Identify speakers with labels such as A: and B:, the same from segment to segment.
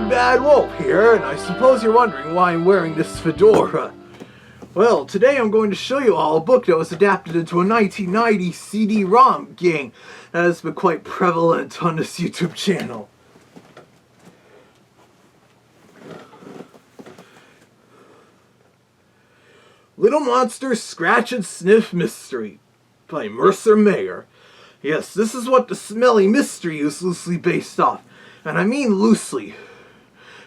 A: Bad Wolf here, and I suppose you're wondering why I'm wearing this fedora. Well, today I'm going to show you all a book that was adapted into a 1990 CD-ROM game that has been quite prevalent on this YouTube channel. Little Monsters Scratch and Sniff Mystery by Mercer Mayer. Yes, this is what the Smelly Mystery is loosely based off, and I mean loosely.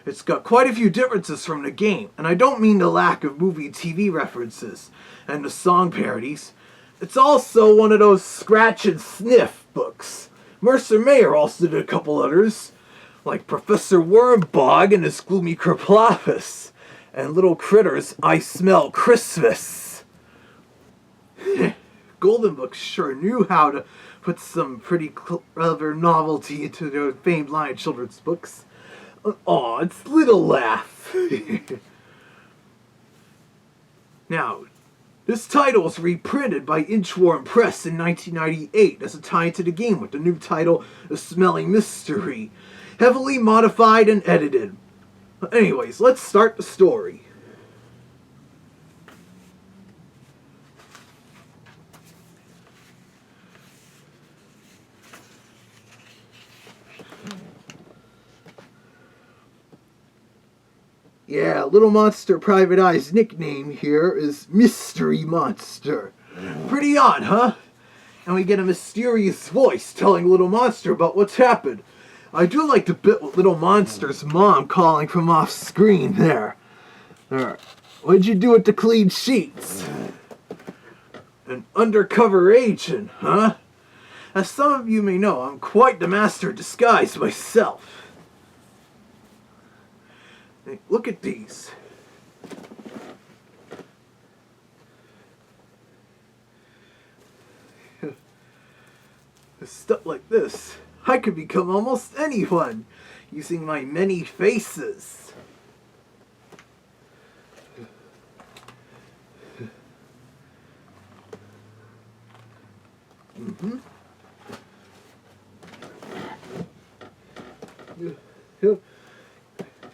A: It's got quite a few differences from the game, and I don't mean the lack of movie and TV references and the song parodies. It's also one of those scratch and sniff books. Mercer Mayer also did a couple others, like Professor Wormbog and his Gloomy Kerploppus, and Little Critters I Smell Christmas. Golden Book sure knew how to put some pretty clever novelty into their famed line of children's books. Aw, it's Little Laugh. Now, this title was reprinted by Inchworm Press in 1998 as a tie to the game with the new title, The Smelly Mystery, heavily modified and edited. But anyways, let's start the story. Yeah, Little Monster Private Eye's nickname here is Mystery Monster. Pretty odd, huh? And we get a mysterious voice telling Little Monster about what's happened. I do like the bit with Little Monster's mom calling from off screen there. What'd you do with the clean sheets? An undercover agent, huh? As some of you may know, I'm quite the master of disguise myself. Look at these. Stuff like this, I could become almost anyone using my many faces.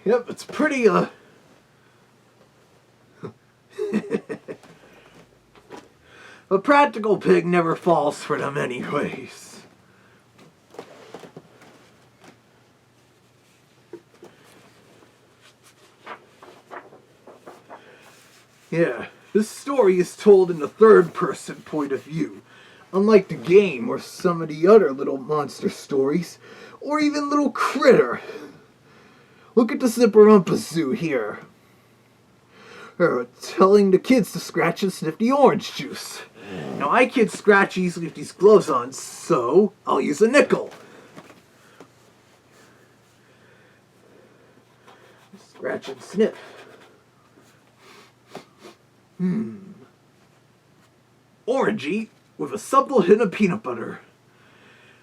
A: Yep, it's pretty, A practical pig never falls for them anyways. Yeah, this story is told in the third-person point of view, unlike the game or some of the other Little Monster stories, or even Little Critter. Look at the Zipper-Umpa-Zoo here. Telling the kids to scratch and sniff the orange juice. Now, I can't scratch easily with these gloves on, so I'll use a nickel. Scratch and sniff. Orangey with a subtle hint of peanut butter.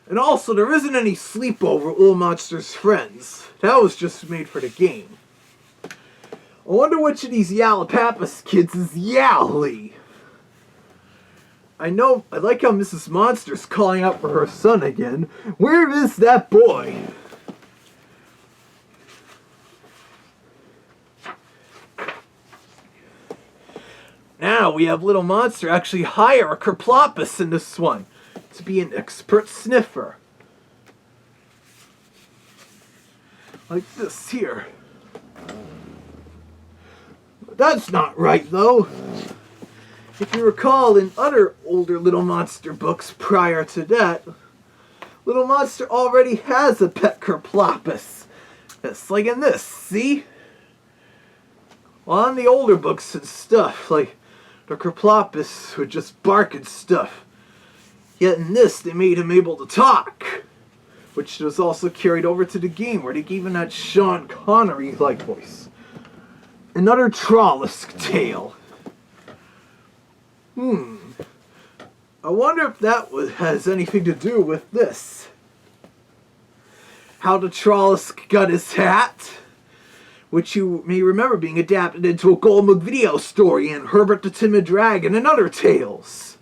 A: And also, there isn't any sleepover with Little Monster's friends. That was just made for the game. I wonder which of these Yallapappas kids is Yally. I like how Mrs. Monster's calling out for her son again. Where is that boy? Now we have Little Monster actually hire a Kerploppus in this one to be an expert sniffer. Like this here. That's not right, though. If you recall, in other older Little Monster books prior to that, Little Monster already has a pet Kerploppus. It's like in this, see? Well, on the older books and stuff, like, the Kerploppus would just bark and stuff. Yet in this, they made him able to talk, which was also carried over to the game, where they gave him that Sean Connery-like voice. Another Trollisk tale. I wonder if that has anything to do with this. How the Trollisk got his hat, which you may remember being adapted into a Golden Book video story in Herbert the Timid Dragon and other tales.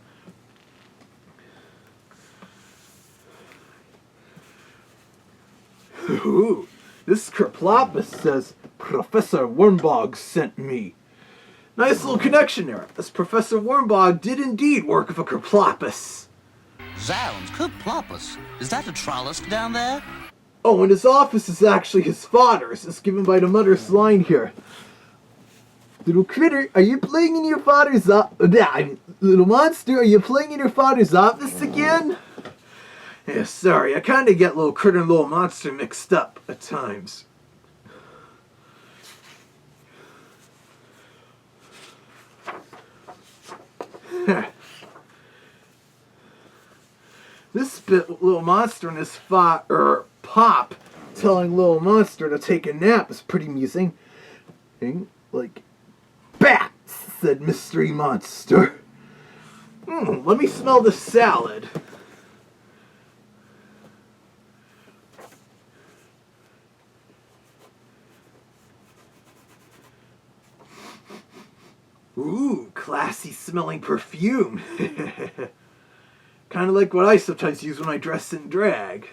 A: Ooh, This Kerploppus says Professor Wormbog sent me. Nice little connection there. This Professor Wormbog did indeed work with a Kerploppus.
B: Zounds, Kerploppus. Is that a Trollisk down there?
A: Oh, and his office is actually his father's. It's given by the mother's line here. Little critter, are you playing in your father's little monster, are you playing in your father's office again? Yeah, sorry, I kinda get little critter and little monster mixed up at times. This bit, little monster and his Pop telling little monster to take a nap is pretty amusing. Like, bats, said Mystery Monster. Let me smell the salad. Ooh, classy smelling perfume. Kind of like what I sometimes use when I dress in drag.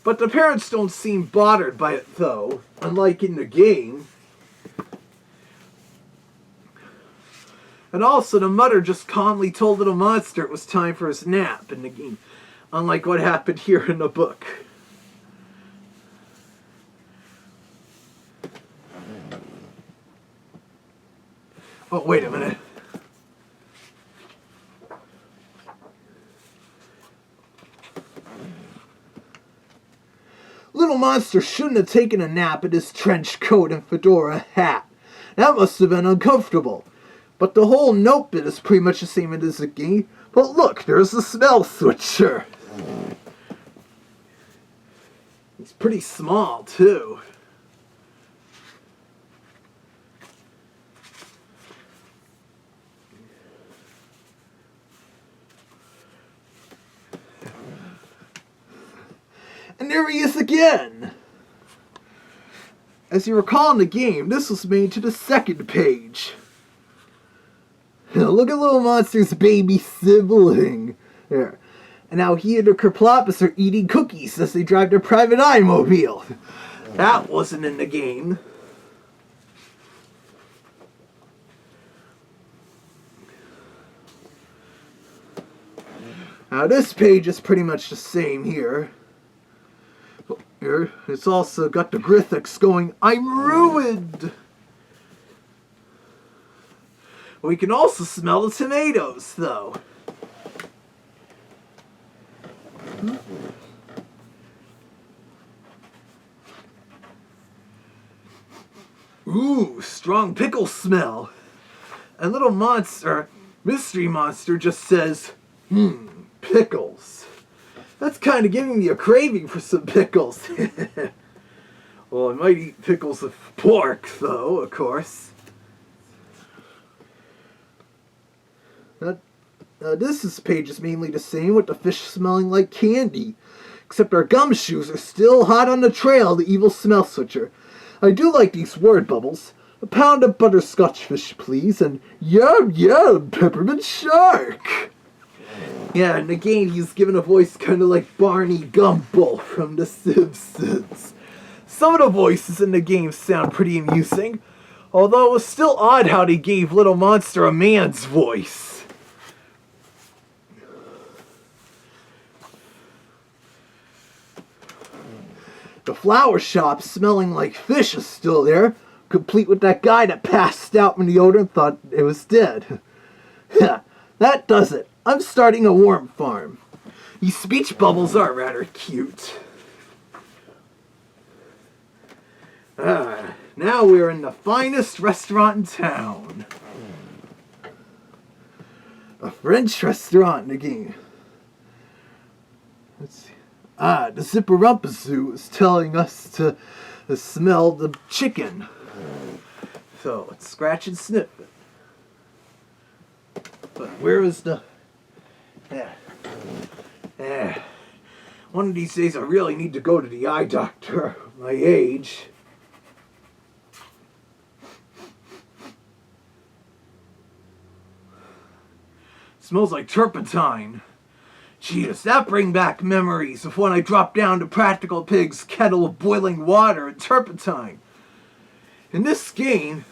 A: But the parents don't seem bothered by it though, unlike in the game. And also the mother just calmly told little monster it was time for his nap in the game, unlike what happened here in the book. Oh, wait a minute. Little monster shouldn't have taken a nap in his trench coat and fedora hat. That must have been uncomfortable. But the whole note bit is pretty much the same as the game. But look, there's the smell switcher. He's pretty small, too. And there he is again! As you recall in the game, this was made to the second page. Look at little monster's baby sibling. There. And now he and the Kerploppus are eating cookies as they drive their private eye-mobile. That wasn't in the game. Now this page is pretty much the same here. Here, it's also got the Grithix going, I'm ruined! We can also smell the tomatoes, though. Ooh, strong pickle smell. And little monster, Mystery Monster, just says, pickles. That's kind of giving me a craving for some pickles. Well, I might eat pickles with pork, though, of course. This page is mainly the same, with the fish smelling like candy. Except our gumshoes are still hot on the trail, the evil smell switcher. I do like these word bubbles. A pound of butterscotch fish, please, and yum yum, peppermint shark. Yeah, in the game he's given a voice kind of like Barney Gumble from The Simpsons. Some of the voices in the game sound pretty amusing, although it was still odd how they gave Little Monster a man's voice. The flower shop smelling like fish is still there, complete with that guy that passed out from the odor and thought it was dead. That does it. I'm starting a worm farm. These speech bubbles are rather cute. Now we're in the finest restaurant in town. A French restaurant in the game. Let's see. The Zipperumpazoo is telling us to smell the chicken. So let's scratch and sniff it. But where is the... One of these days I really need to go to the eye doctor. My age. Smells like turpentine. Gee, does that bring back memories of when I dropped down to Practical Pig's kettle of boiling water and turpentine. In this game,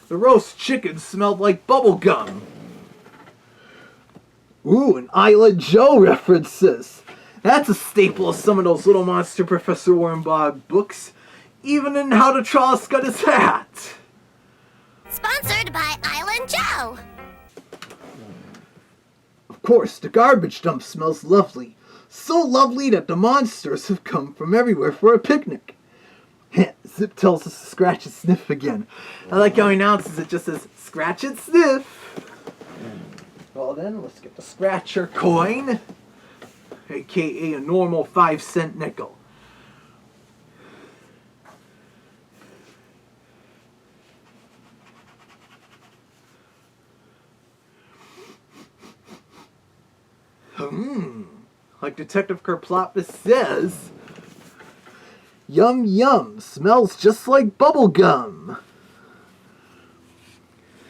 A: the roast chicken smelled like bubble gum. Ooh, and Island Joe references. That's a staple of some of those Little Monster Professor Wormbog books, even in How the Trolls Got His Hat.
C: Sponsored by Island Joe.
A: Of course, the garbage dump smells lovely. So lovely that the monsters have come from everywhere for a picnic. Zip tells us to scratch and sniff again. I like how he announces it just as scratch and sniff. Well then, let's get the scratcher coin, aka a normal 5-cent nickel. Like Detective Kerplopus says, yum yum, smells just like bubble gum.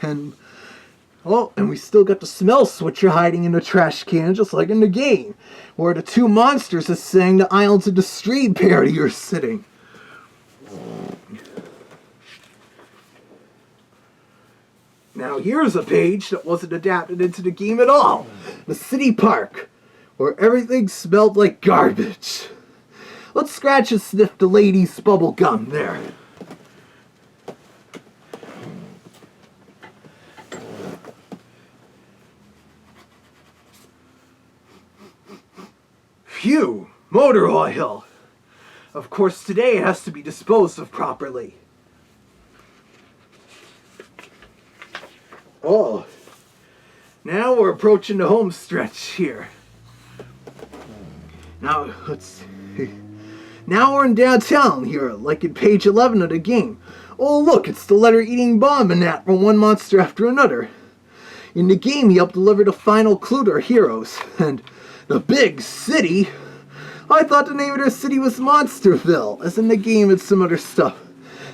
A: And we still got the smell switcher hiding in the trash can, just like in the game, where the two monsters that sang the Islands of the Stream parody are sitting. Now here's a page that wasn't adapted into the game at all. The city park, where everything smelled like garbage. Let's scratch and sniff the lady's bubble gum there. Phew, motor oil. Of course, today it has to be disposed of properly. Oh, now we're approaching the home stretch here. Now, let's see. Now we're in downtown here, like in page 11 of the game. Oh look, it's the letter-eating bomb and that from one monster after another. In the game, he helped deliver the final clue to our heroes. And the big city? I thought the name of their city was Monsterville, as in the game and some other stuff.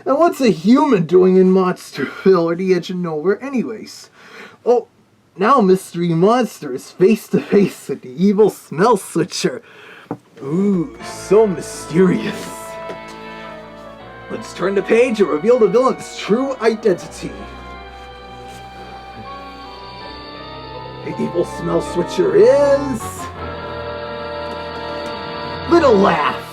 A: And what's a human doing in Monsterville or the edge of nowhere anyways? Oh, now Mystery Monster is face to face with the evil smell switcher. Ooh, so mysterious. Let's turn the page and reveal the villain's true identity. The evil smell switcher is Little Laugh.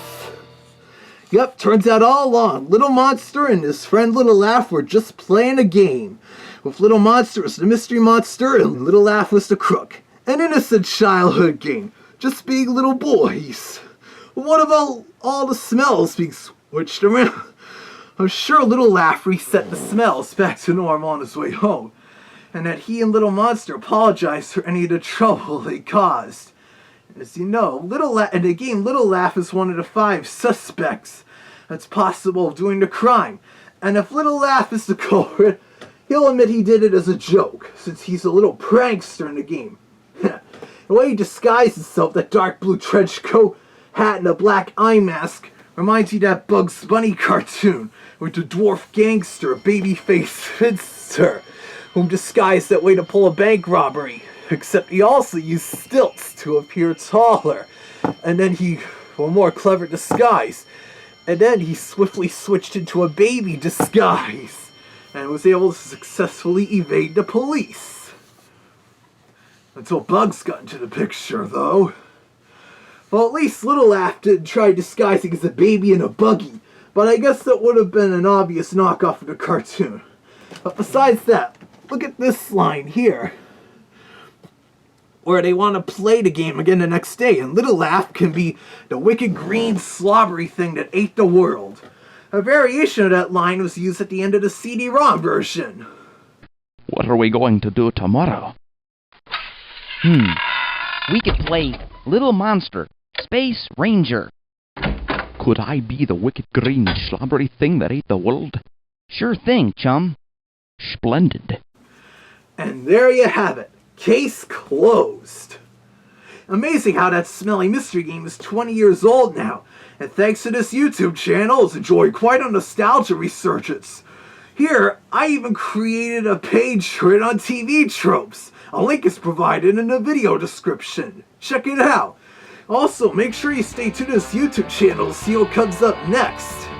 A: Yep, turns out all along, Little Monster and his friend Little Laugh were just playing a game. With Little Monster as the mystery monster and Little Laugh was the crook. An innocent childhood game, just being little boys. What about all the smells being switched around? I'm sure Little Laugh reset the smells back to normal on his way home, and that he and Little Monster apologized for any of the trouble they caused. As you know, in the game, Little Laugh is one of the 5 suspects that's possible of doing the crime. And if Little Laugh is the culprit, he'll admit he did it as a joke, since he's a little prankster in the game. The way he disguised himself, that dark blue trench coat, hat, and a black eye mask, reminds you of that Bugs Bunny cartoon, with the dwarf gangster, babyface Finster, whom disguised that way to pull a bank robbery. Except he also used stilts to appear taller. And then more clever disguise. And then he swiftly switched into a baby disguise. And was able to successfully evade the police. Until Bugs got into the picture, though. Well, at least Little Laugh didn't try disguising as a baby in a buggy. But I guess that would have been an obvious knockoff of the cartoon. But besides that, look at this line here, where they want to play the game again the next day, and Little Laugh can be the wicked green slobbery thing that ate the world. A variation of that line was used at the end of the CD-ROM version.
D: What are we going to do tomorrow?
E: We could play Little Monster, Space Ranger.
D: Could I be the wicked green slobbery thing that ate the world?
E: Sure thing, chum.
D: Splendid.
A: And there you have it. Case closed. Amazing how that Smelly Mystery game is 20 years old now, and thanks to this YouTube channel, it's enjoyed quite a nostalgia resurgence. Here, I even created a page for it on TV Tropes. A link is provided in the video description. Check it out. Also, make sure you stay tuned to this YouTube channel to see what comes up next.